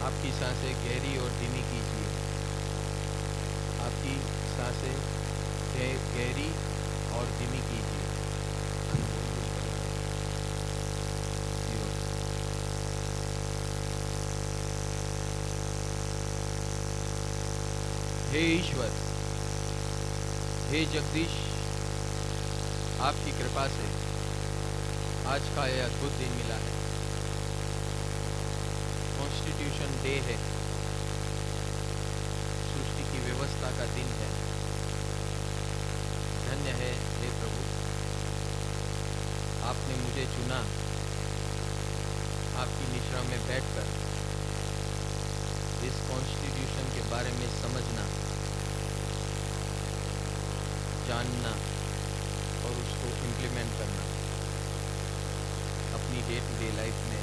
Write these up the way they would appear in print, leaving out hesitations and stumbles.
आपकी सांसें गहरी और धीमी कीजिए। आपकी सांसें गहरी और धीमी कीजिए। अनुलोम विलोम करें। 0। हे ईश्वर, हे जगदीश, आपकी कृपा से आज का यह अद्भुत दिन मिला है। कॉन्स्टिट्यूशन डे है, सृष्टि की व्यवस्था का दिन है। धन्य है हे प्रभु, आपने मुझे चुना। आपकी निश्रा में बैठकर इस कॉन्स्टिट्यूशन के बारे में समझना, जानना और उसको इम्प्लीमेंट करना अपनी डे टू डे लाइफ में,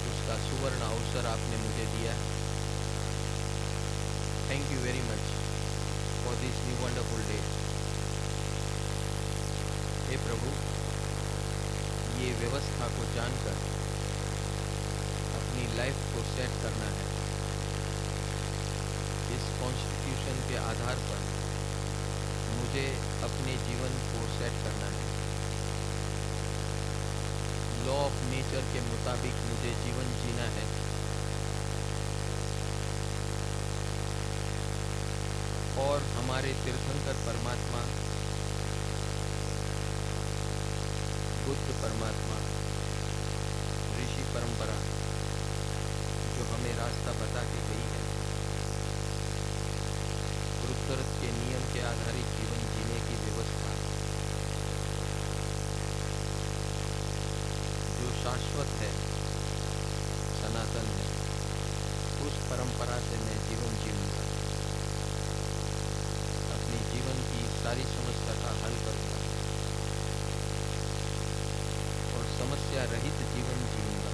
उसका सुवर्ण अवसर आपने मुझे दिया। Thank you very much for this new wonderful day. हे प्रभु, ये व्यवस्था को जानकर अपनी लाइफ को सेट करना है। इस कॉन्स्टिट्यूशन के आधार पर मुझे अपने जीवन को सेट करना है। लॉ ऑफ नेचर के मुताबिक मुझे जीवन जीना है। और हमारे तीर्थंकर परमात्मा, बुद्ध परमात्मा, ऋषि परंपरा जो हमें रास्ता बता के गई है, रुद्ररथ के नियम के आधारित जीवन जीने की व्यवस्था जो शाश्वत है, सनातन है, उस परंपरा से मैं जीवन जीऊंगा। अपने जीवन की सारी समस्या का हल करूंगा और समस्या रहित जीवन जीऊंगा।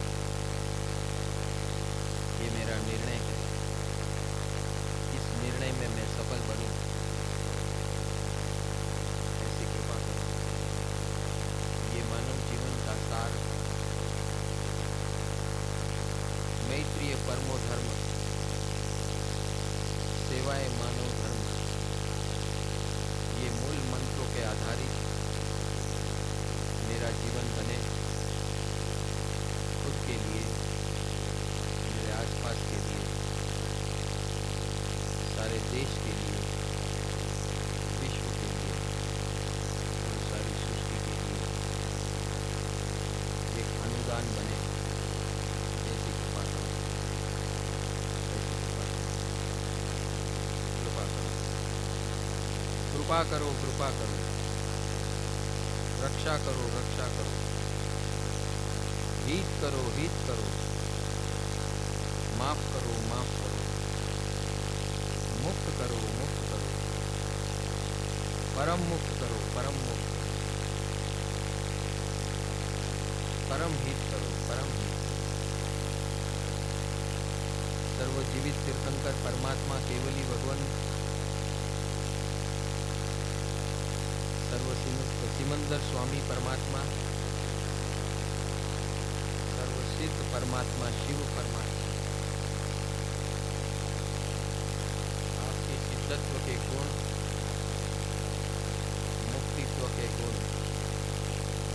ये मेरा निर्णय है। इस निर्णय में मैं सफल बनूं, ऐसी कृपा करो। ये मानव जीवन का सार, मैत्रीय परमो धर्म, सेवाए मानव धर्म, ये मूल मंत्रों के आधारित मेरा जीवन बने। खुद के लिए, मेरे आसपास के लिए, सारे देश के लिए, विश्व के लिए और सारी सृष्टि के लिए एक अनुदान बने। ऐसी कृपा करो, ऐसी कृपा करो, कृपा करो, कृपा करो, रक्षा करो, रक्षा करो, हित करो, हित करो, माफ करो, माफ करो, मुक्त करो, मुक्त करो, परम मुक्त करो, परम मुक्त करो, परम हित करो, परम हित। सर्वजीवित तीर्थंकर परमात्मा केवली भगवान, सिमंदर स्वामी परमात्मा, सर्वसिद्ध परमात्मा शिव परमात्मा, आपके सिद्धत्व के गुण, मुक्तित्व के गुण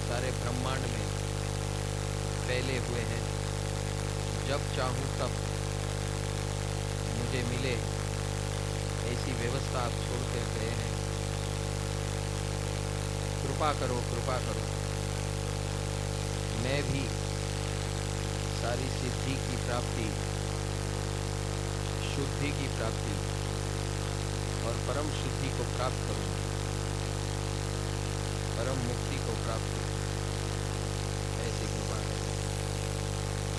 सारे ब्रह्मांड में फैले हुए हैं। जब चाहूँ तब मुझे मिले, ऐसी व्यवस्था आप छोड़ कर गए हैं। कृपा करो, कृपा करो, मैं भी सारी सिद्धि की प्राप्ति, शुद्धि की प्राप्ति और परम शुद्धि को प्राप्त करूं, परम मुक्ति को प्राप्त करूं। ऐसी कृपा करो,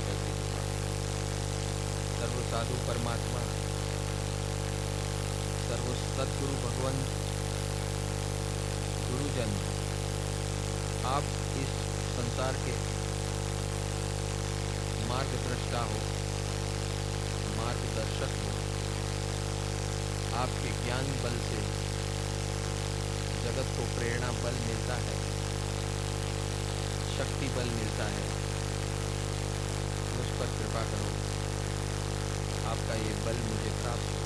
ऐसी कृपा करो। सर्व साधु परमात्मा, सर्व सद्गुरु भगवान, गुरुजन, आप इस संसार के मार्गदृष्टा हो, मार्गदर्शक हो। आपके ज्ञान बल से जगत को प्रेरणा बल मिलता है, शक्ति बल मिलता है। मुझ पर कृपा करो, आपका ये बल मुझे प्राप्त हो।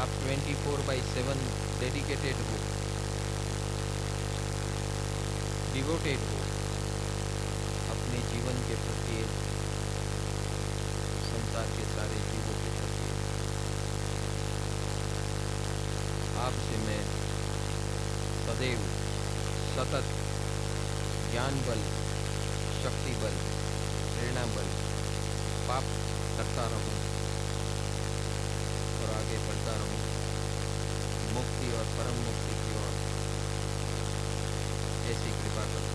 आप 24/7 डेडिकेटेड हो, डिवोटेड हो अपने जीवन के प्रति, संसार के सारे जीवों के प्रति। आपसे मैं सदैव सतत ज्ञान बल, शक्ति बल, प्रेरणा बल प्राप्त करता रहूं और आगे बढ़ता रहूं मुक्ति और परम मुक्ति की ओर। ऐसी कृपा करो,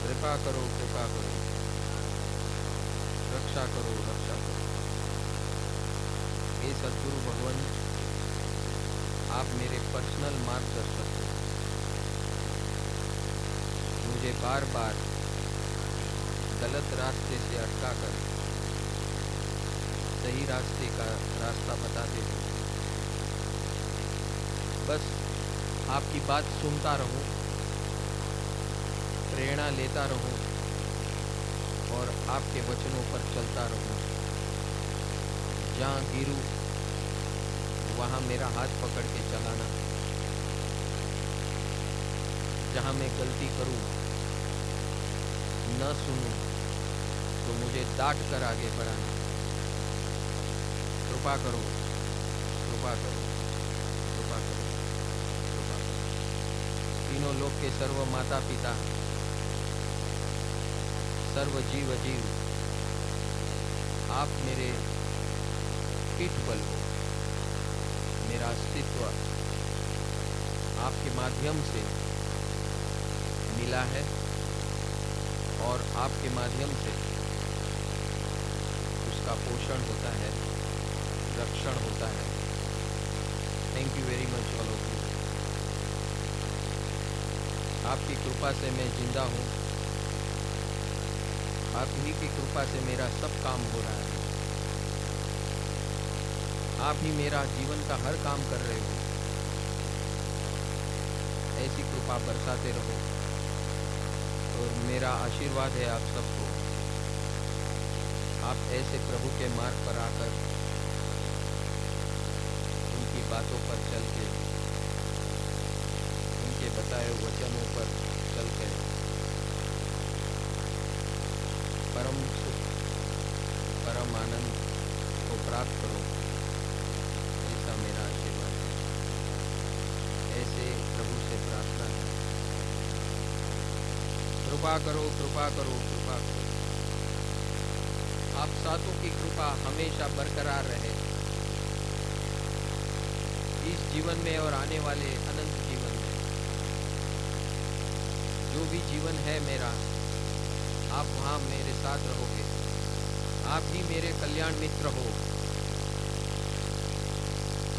कृपा करो, कृपा करो, रक्षा करो, रक्षा करो। हे सद्गुरु भगवान, आप मेरे पर्सनल मार्गदर्शक हो। मुझे बार बार गलत रास्ते से अटका कर सही रास्ते का रास्ता बताते हो। बस आपकी बात सुनता रहूं, प्रेरणा लेता रहूं और आपके वचनों पर चलता रहूं। जहाँ गिरूं वहाँ मेरा हाथ पकड़ के चलाना, जहाँ मैं गलती करूं, न सुनूं तो मुझे डांट कर आगे बढ़ाना। कृपा करो, कृपा करो, कृपा करो, कृपा करो। तीनों लोक के सर्व माता पिता, सर्व जीव जीव, आप मेरे पीठ बल हो। मेरा अस्तित्व आपके माध्यम से मिला है और आपके माध्यम से उसका पोषण होता है, रक्षण होता है। Thank you very much all of you. आपकी कृपा से मैं जिंदा हूँ, आप ही की कृपा से मेरा सब काम हो रहा है। आप ही मेरा जीवन का हर काम कर रहे हो। ऐसी कृपा बरसाते रहो और मेरा आशीर्वाद है आप सबको। आप ऐसे प्रभु के मार्ग पर आकर उनकी बातों पर चल के, उनके बताए वचनों पर चल के परम सुख, परम आनंद को प्राप्त करो, ऐसा मेरा आशीर्वाद है। ऐसे प्रभु से प्रार्थना है। कृपा करो, कृपा करो, कृपा करो। आप सातों की कृपा हमेशा बरकरार रहे इस जीवन में और आने वाले अनंत जीवन में। जो भी जीवन है मेरा, आप वहाँ मेरे साथ रहोगे। आप ही मेरे कल्याण मित्र हो,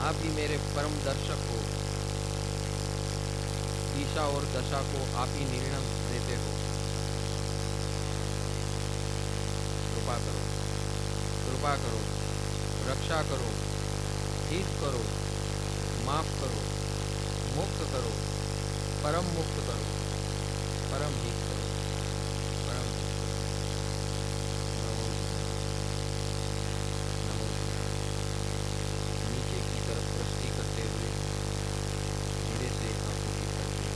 आप ही मेरे परम दर्शक हो। दिशा और दशा को आप ही निर्णय देते हो। कृपा करो, कृपा करो, रक्षा करो, हित करो, माफ करो, मुक्त करो, परम मुक्त करो, परम हित करो, परम हित करो। नमो बुद्धाय, नमो बुद्धाय। नीचे की तरफ दृष्टि करते हुए धीरे से आंखों की पलकें।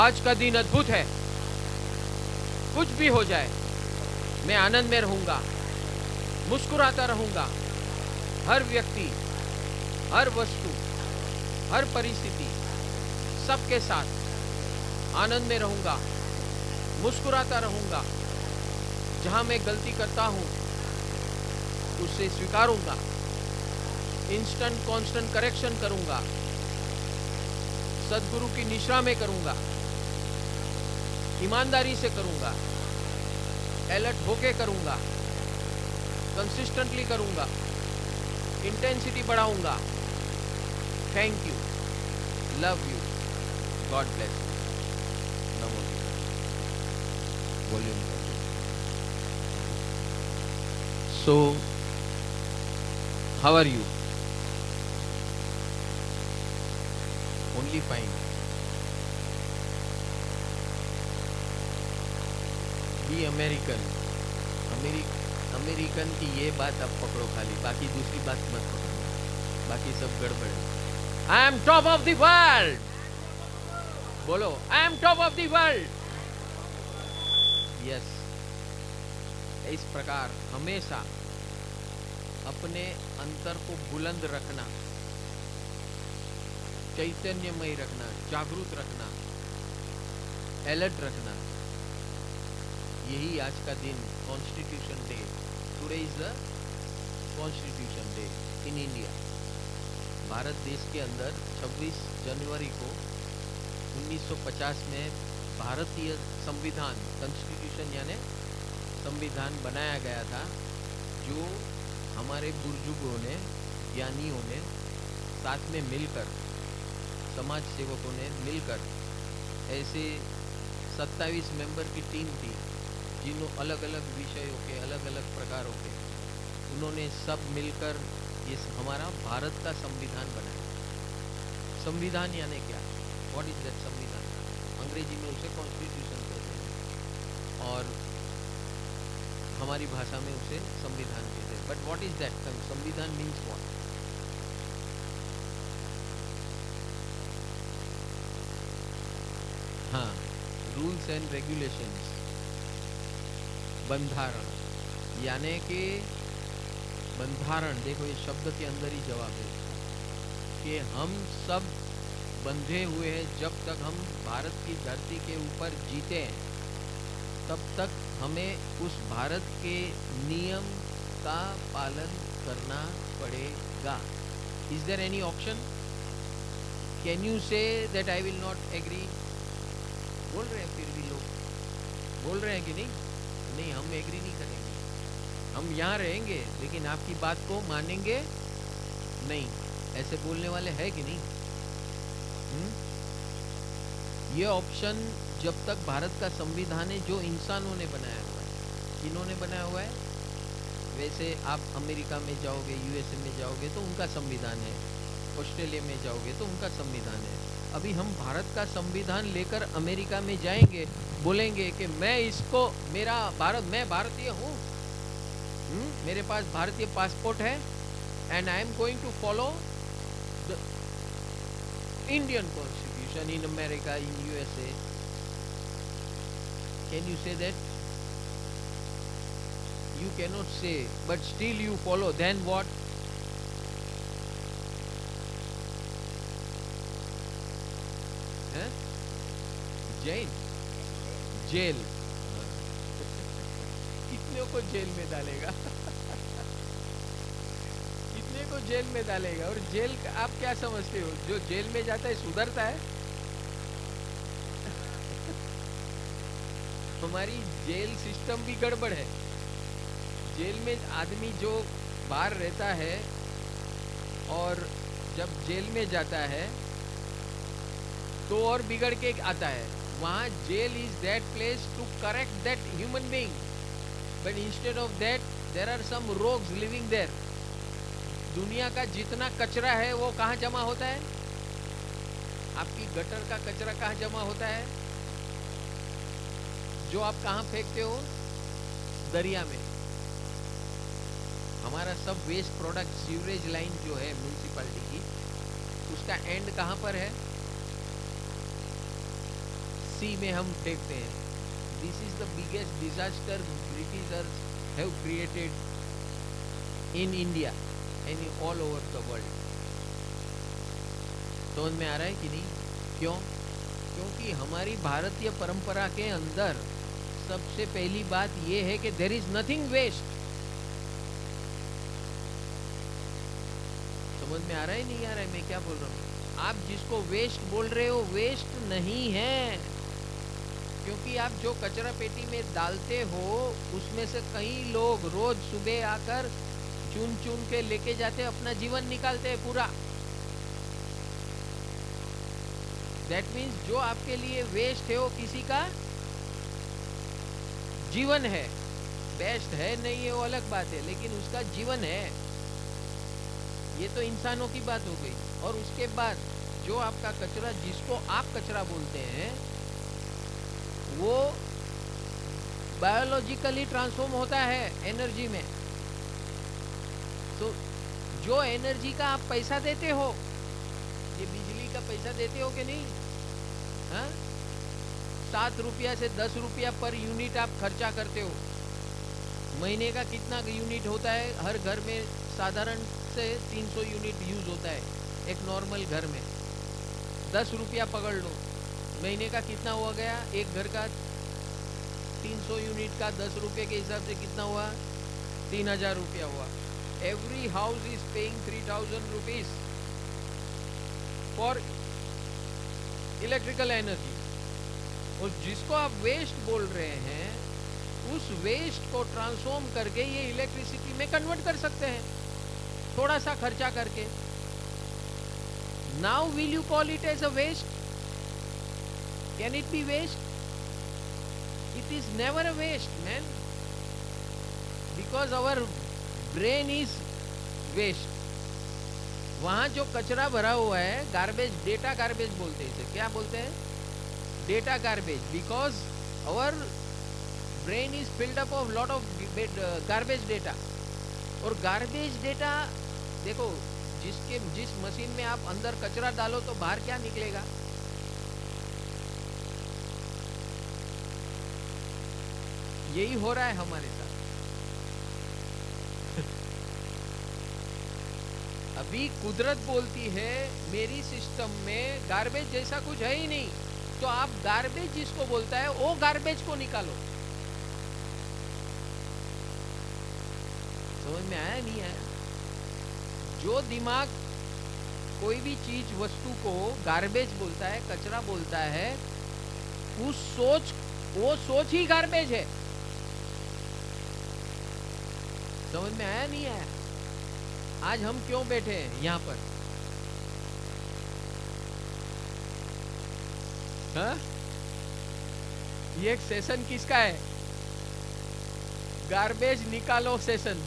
आज का दिन अद्भुत है। कुछ भी हो जाए, मैं आनंद में रहूंगा, मुस्कुराता रहूंगा। हर व्यक्ति, हर वस्तु, हर परिस्थिति, सबके साथ आनंद में रहूंगा, मुस्कुराता रहूंगा। जहां मैं गलती करता हूं उसे स्वीकारूंगा, इंस्टेंट कांस्टेंट करेक्शन करूंगा, सद्गुरु की निश्रा में करूंगा, ईमानदारी से करूंगा, अलर्ट होके करूंगा, कंसिस्टेंटली करूंगा, इंटेंसिटी बढ़ाऊंगा। Thank you, love you, God bless you. नमो बुद्धाय। वॉल्यूम कर दो। So how are you? Only fine. Be American. American की ये बात अब पकड़ो खाली, बाकी दूसरी बात मत पकड़ो, बाकी सब गड़बड़ है। I am top of the world, बोलो I am top of the world. Yes, इस प्रकार हमेशा अपने अंतर को बुलंद रखना, चैतन्यमय रखना, जागरूक रखना, अलर्ट रखना, यही आज का दिन constitution day, today is the constitution day in India. Bharat देश के अंदर 26 जनवरी को 1950 में भारतीय संविधान, कॉन्स्टिट्यूशन यानी संविधान बनाया गया था, जो हमारे बुजुर्गों ने, ज्ञानियों ने साथ में मिलकर, समाज सेवकों ने मिलकर, ऐसे 27 मेंबर की टीम थी, जिन्हों अलग अलग विषयों के, अलग अलग प्रकारों के, उन्होंने सब मिलकर ये हमारा भारत का संविधान बनाया। संविधान यानी क्या? व्हाट इज दैट संविधान? अंग्रेजी में उसे कॉन्स्टिट्यूशन कहते हैं और हमारी भाषा में उसे संविधान कहते हैं। But what is that? संविधान मीन्स व्हाट? हाँ, रूल्स एंड रेगुलेशंस, बंधारण, यानी कि बंधारण, देखो ये शब्द के अंदर ही जवाब है कि हम सब बंधे हुए हैं। जब तक हम भारत की धरती के ऊपर जीते हैं, तब तक हमें उस भारत के नियम का पालन करना पड़ेगा। Is there any option? Can you say that I will not agree? बोल रहे हैं, फिर भी लोग बोल रहे हैं कि नहीं हम एग्री नहीं करेंगे, हम यहाँ रहेंगे लेकिन आपकी बात को मानेंगे नहीं। ऐसे बोलने वाले हैं कि नहीं? ये ऑप्शन जब तक भारत का संविधान है, जो इंसानों ने बनाया हुआ है। किन्होंने बनाया हुआ है? वैसे आप अमेरिका में जाओगे, यूएसए में जाओगे तो उनका संविधान है, ऑस्ट्रेलिया में जाओगे तो उनका संविधान है। अभी हम भारत का संविधान लेकर अमेरिका में जाएंगे, बोलेंगे कि मैं इसको, मेरा भारत, मैं भारतीय हूँ, मेरे पास भारतीय पासपोर्ट है and I am going to follow the Indian constitution in America, in USA. Can you say that? You cannot say, but still you follow. Then what? जैन जेल। कितने को जेल में डालेगा? कितने को जेल में डालेगा? और जेल आप क्या समझते हो? जो जेल में जाता है सुधरता है? हमारी जेल सिस्टम भी गड़बड़ है। जेल में आदमी जो बाहर रहता है और जब जेल में जाता है तो और बिगड़ के आता है। वहाँ jail is that place to correct that human being, but instead of that there are some rogues living there. दुनिया का जितना कचरा है वो कहाँ जमा होता है? आपकी गटर का कचरा कहाँ जमा होता है? जो आप कहाँ फेंकते हो? दरिया में। हमारा सब वेस्ट प्रोडक्ट, सीवरेज लाइन जो है म्यूनिसिपैलिटी की, उसका एंड कहाँ पर है? सी में हम फेंकते हैं। This is the biggest disaster Britishers have created in India and all over the world. समझ में आ रहा है कि नहीं? क्यों? क्योंकि हमारी भारतीय परंपरा के अंदर सबसे पहली बात यह है कि देयर इज नथिंग वेस्ट। समझ में आ रहा है नहीं आ रहा है मैं क्या बोल रहा हूँ? आप जिसको वेस्ट बोल रहे हो, वेस्ट नहीं है, क्योंकि आप जो कचरा पेटी में डालते हो उसमें से कई लोग रोज सुबह आकर चुन चुन के लेके जाते, अपना जीवन निकालते हैं पूरा। दैट मीन्स जो आपके लिए वेस्ट है वो किसी का जीवन है। बेस्ट है नहीं है वो अलग बात है, लेकिन उसका जीवन है। ये तो इंसानों की बात हो गई। और उसके बाद जो आपका कचरा, जिसको आप कचरा बोलते हैं, वो बायोलॉजिकली ट्रांसफॉर्म होता है एनर्जी में। तो जो एनर्जी का आप पैसा देते हो, ये बिजली का पैसा देते हो कि नहीं? हाँ, 7 रुपया से 10 रुपया पर यूनिट आप खर्चा करते हो। महीने का कितना यूनिट होता है? हर घर में साधारण से 300 यूनिट यूज होता है एक नॉर्मल घर में। 10 रुपया पकड़ लो, महीने का कितना हुआ गया? एक घर का 300 यूनिट का 10 रुपये के हिसाब से कितना हुआ? 3000 रुपया हुआ। Every house is paying 3000 rupees for electrical energy. और जिसको आप वेस्ट बोल रहे हैं, उस वेस्ट को ट्रांसफॉर्म करके ये इलेक्ट्रिसिटी में कन्वर्ट कर सकते हैं, थोड़ा सा खर्चा करके। Now will you call it as a waste? Can it be waste? It is never a waste man, because our brain is waste. वहां जो कचरा भरा हुआ है, गार्बेज, डेटा गार्बेज बोलते हैं इसे। क्या बोलते हैं? Data garbage, because our brain is filled up of lot of garbage data. और गार्बेज डेटा देखो, जिस मशीन में आप अंदर कचरा डालो तो बाहर क्या निकलेगा? यही हो रहा है हमारे साथ। अभी कुदरत बोलती है मेरी सिस्टम में गार्बेज जैसा कुछ है ही नहीं, तो आप गार्बेज जिसको बोलता है वो गार्बेज को निकालो। समझ में आया नहीं आया? जो दिमाग कोई भी चीज वस्तु को गार्बेज बोलता है, कचरा बोलता है, वो सोच ही गार्बेज है। समझ में आया नहीं आया? आज हम क्यों बैठे हैं यहाँ पर? हाँ? ये एक सेशन किसका है? गार्बेज निकालो सेशन।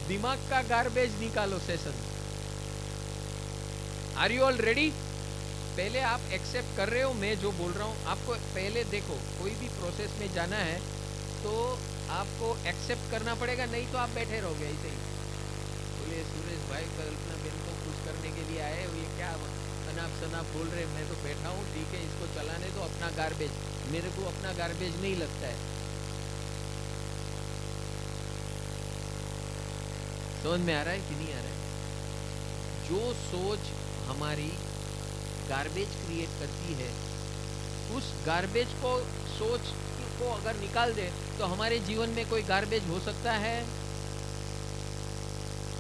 दिमाग का गार्बेज निकालो session. Are you all ready? पहले आप एक्सेप्ट कर रहे हो मैं जो बोल रहा हूं? आपको पहले देखो, कोई भी प्रोसेस में जाना है तो आपको एक्सेप्ट करना पड़ेगा, नहीं तो आप बैठे रहोगे ऐसे ही। बोले सुरेश भाई कल्पना बेन को खुश करने के लिए आए, ये क्या अनाप शनाप बोल रहे, मैं तो बैठा हूँ, ठीक है इसको चलाने दो अपना गार्बेज। मेरे को अपना गार्बेज नहीं लगता है। समझ में आ रहा है कि नहीं आ रहा है? जो सोच हमारी गार्बेज क्रिएट करती है, उस गार्बेज को, सोच को अगर निकाल दे तो हमारे जीवन में कोई गार्बेज हो सकता है?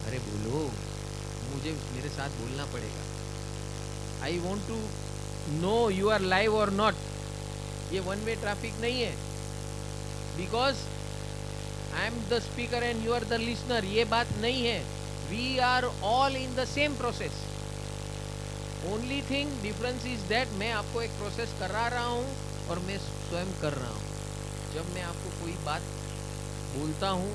अरे बोलो, मुझे मेरे साथ बोलना पड़ेगा। I want to know you are live और नॉट। ये वन वे ट्रैफिक नहीं है, because I am the speaker and you are the listener. ये बात नहीं है। We are all in the same process. Only thing difference is that मैं आपको एक प्रोसेस करा रहा हूं और मैं स्वयं कर रहा हूं। जब मैं आपको कोई बात बोलता हूं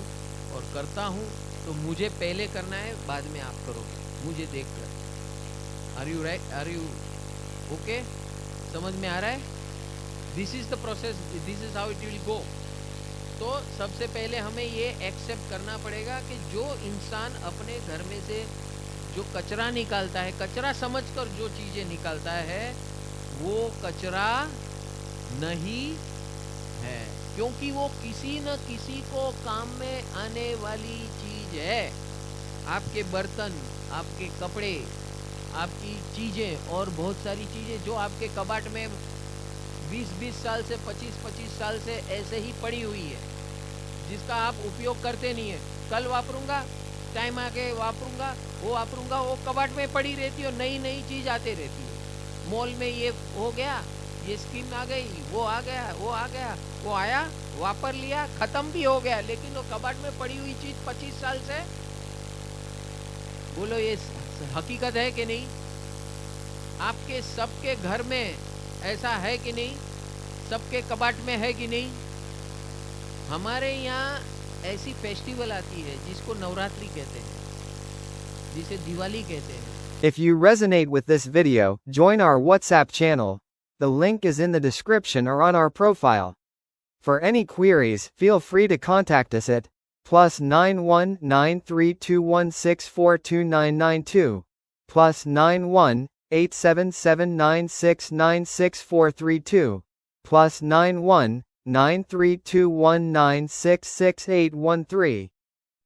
और करता हूं तो मुझे पहले करना है, बाद में आप करोगे मुझे देखकर। Are you right? Are you okay? समझ में आ रहा है? This is the process, this is how it will go. तो सबसे पहले हमें ये एक्सेप्ट करना पड़ेगा कि जो इंसान अपने घर में से जो कचरा निकालता है, कचरा समझकर जो चीजें निकालता है, वो कचरा नहीं है, क्योंकि वो किसी न किसी को काम में आने वाली चीज है। आपके बर्तन, आपके कपड़े, आपकी चीजें और बहुत सारी चीजें जो आपके कबाड़ में 20-20 साल से 25-25 साल से ऐसे ही पड़ी हुई है, जिसका आप उपयोग करते नहीं है। कल वापरूंगा, टाइम आके वापरूंगा, वो कबाड़ में पड़ी रहती है और नई नई चीज आते रहती है। मॉल में ये हो गया, ये स्कीम आ गई, वो आ गया, वो आया, वापर लिया, खत्म भी हो गया, लेकिन वो कबाड़ में पड़ी हुई चीज 25 साल से, बोलो ये हकीकत है कि नहीं? आपके सबके घर में ऐसा है कि नहीं? सबके कबाड़ में है कि नहीं? हमारे यहाँ ऐसी फेस्टिवल आती है जिसको नवरात्रि कहते हैं, जिसे दिवाली कहते हैं। If you resonate with this video, join our WhatsApp channel. The link is in the description or on our profile. For any queries, feel free to contact us at +91 9321642992, +91 877969642, +91 9321966813.